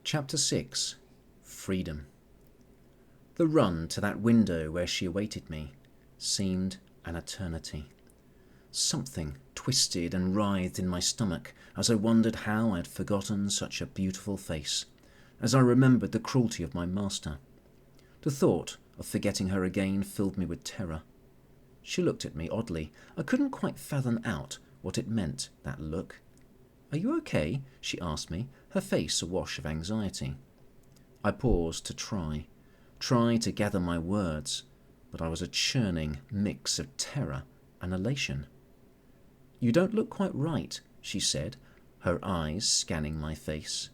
Chapter 6. Freedom. The run to that window where she awaited me seemed an eternity. Something twisted and writhed in my stomach as I wondered how I had forgotten such a beautiful face, as I remembered the cruelty of my master. The thought of forgetting her again filled me with terror. She looked at me oddly. I couldn't quite fathom out what it meant, that look. "Are you okay?" she asked me, her face awash of anxiety. I paused to try to gather my words, but I was a churning mix of terror and elation. "You don't look quite right," she said, her eyes scanning my face.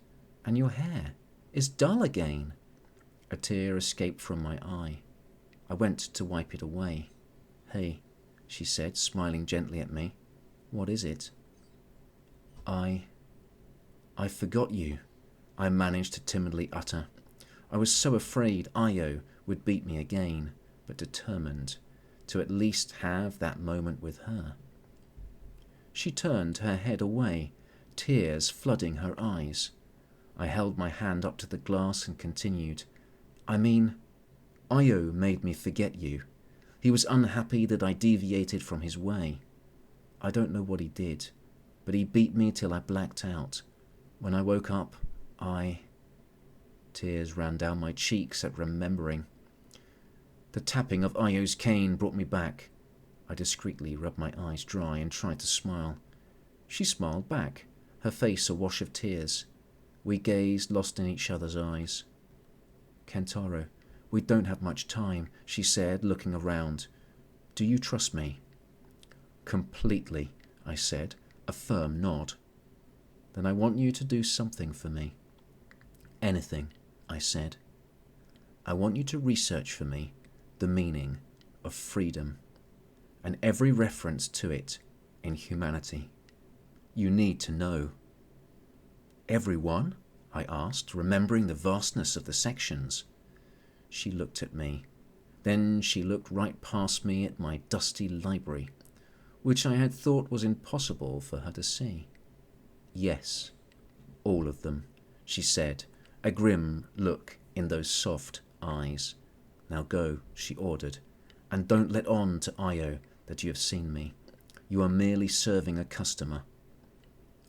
"And your hair is dull again." A tear escaped from my eye. I went to wipe it away. "Hey," she said, smiling gently at me. "What is it?" I forgot you," I managed to timidly utter. I was so afraid Io would beat me again, but determined to at least have that moment with her. She turned her head away, tears flooding her eyes. I held my hand up to the glass and continued. "I mean, Io made me forget you. He was unhappy that I deviated from his way. I don't know what he did, but he beat me till I blacked out. When I woke up, Tears ran down my cheeks at remembering. The tapping of Io's cane brought me back. I discreetly rubbed my eyes dry and tried to smile. She smiled back, her face awash of tears. We gazed, lost in each other's eyes. "Kentaro, we don't have much time," she said, looking around. "Do you trust me?" "Completely," I said, a firm nod. "Then I want you to do something for me." "Anything," I said. "I want you to research for me the meaning of freedom and every reference to it in humanity. You need to know." "Everyone?" I asked, remembering the vastness of the sections. She looked at me. Then she looked right past me at my dusty library, which I had thought was impossible for her to see. "Yes, all of them," she said, a grim look in those soft eyes. "Now go," she ordered, "and don't let on to Io that you have seen me. You are merely serving a customer."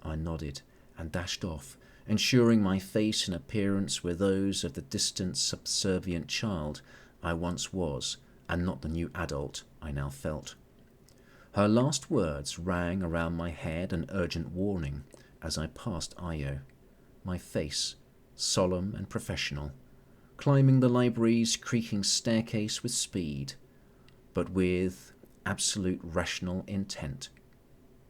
I nodded and dashed off, ensuring my face and appearance were those of the distant, subservient child I once was, and not the new adult I now felt. Her last words rang around my head an urgent warning as I passed Io, my face solemn and professional, climbing the library's creaking staircase with speed, but with absolute rational intent.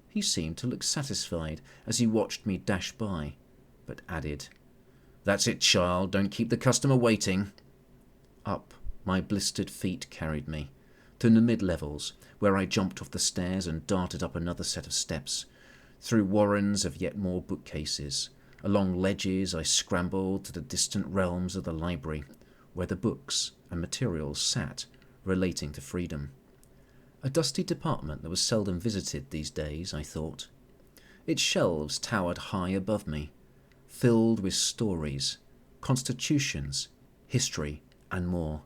He seemed to look satisfied as he watched me dash by, but added, "That's it, child, don't keep the customer waiting." Up my blistered feet carried me, to the mid-levels, where I jumped off the stairs and darted up another set of steps, through warrens of yet more bookcases. Along ledges I scrambled to the distant realms of the library, where the books and materials sat, relating to freedom. A dusty department that was seldom visited these days, I thought. Its shelves towered high above me, filled with stories, constitutions, history, and more.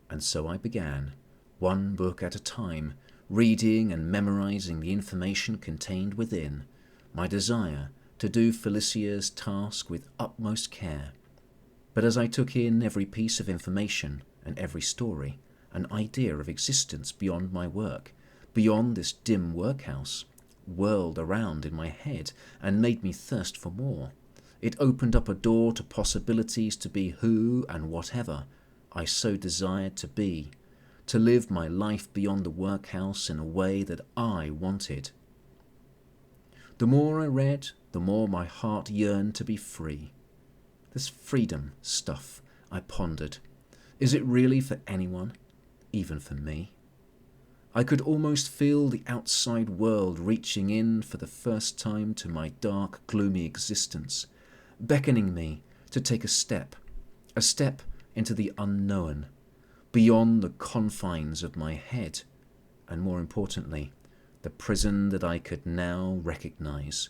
And so I began, one book at a time, reading and memorizing the information contained within, my desire to do Felicia's task with utmost care. But as I took in every piece of information and every story, an idea of existence beyond my work, beyond this dim workhouse, whirled around in my head and made me thirst for more. It opened up a door to possibilities to be who and whatever I so desired to be, to live my life beyond the workhouse in a way that I wanted. The more I read, the more my heart yearned to be free. This freedom stuff, I pondered. Is it really for anyone, even for me? I could almost feel the outside world reaching in for the first time to my dark, gloomy existence, beckoning me to take a step into the unknown, beyond the confines of my head, and more importantly, the prison that I could now recognize.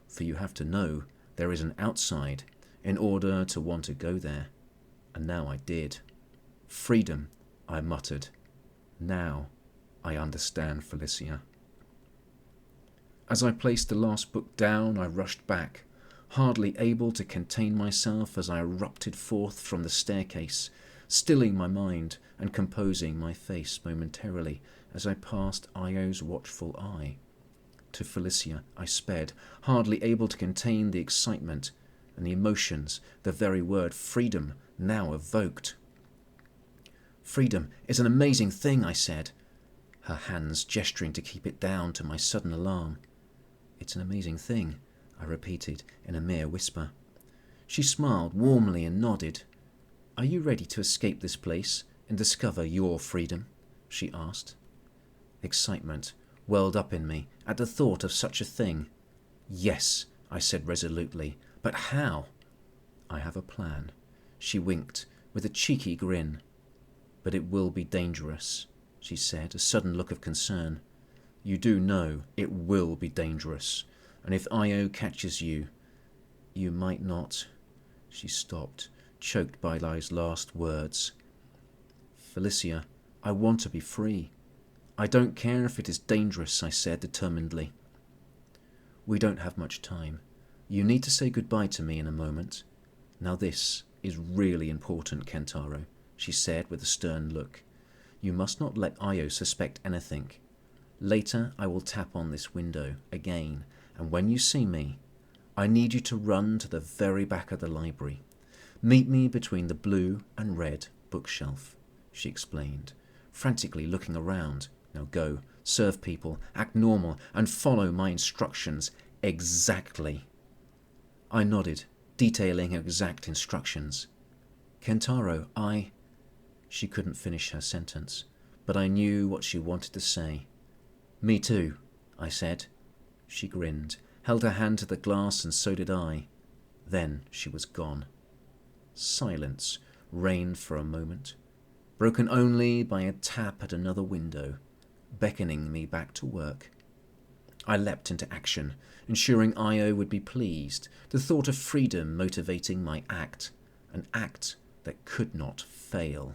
For you have to know, there is an outside in order to want to go there. And now I did. Freedom, I muttered. Now I understand, Felicia. As I placed the last book down, I rushed back, hardly able to contain myself as I erupted forth from the staircase, stilling my mind and composing my face momentarily as I passed Io's watchful eye. To Felicia I sped, hardly able to contain the excitement and the emotions the very word freedom now evoked. "Freedom is an amazing thing," I said, her hands gesturing to keep it down to my sudden alarm. "It's an amazing thing," I repeated in a mere whisper. She smiled warmly and nodded. "Are you ready to escape this place and discover your freedom?" she asked. Excitement welled up in me at the thought of such a thing. "Yes," I said resolutely, "but how?" "I have a plan." She winked with a cheeky grin. "But it will be dangerous," she said, a sudden look of concern. "You do know it will be dangerous, and if Io catches you, you might not..." She stopped, choked by those last words. "Felicia, I want to be free. I don't care if it is dangerous," I said determinedly. "We don't have much time. You need to say goodbye to me in a moment. Now this is really important, Kentaro," she said with a stern look. "You must not let Io suspect anything. Later I will tap on this window again, and when you see me, I need you to run to the very back of the library. Meet me between the blue and red bookshelf," she explained, frantically looking around. "Now go, serve people, act normal, and follow my instructions exactly." I nodded, detailing her exact instructions. "Kentaro, I..." She couldn't finish her sentence, but I knew what she wanted to say. "Me too," I said. She grinned, held her hand to the glass, and so did I. Then she was gone. Silence reigned for a moment, broken only by a tap at another window, beckoning me back to work. I leapt into action, ensuring Io would be pleased, the thought of freedom motivating my act, an act that could not fail.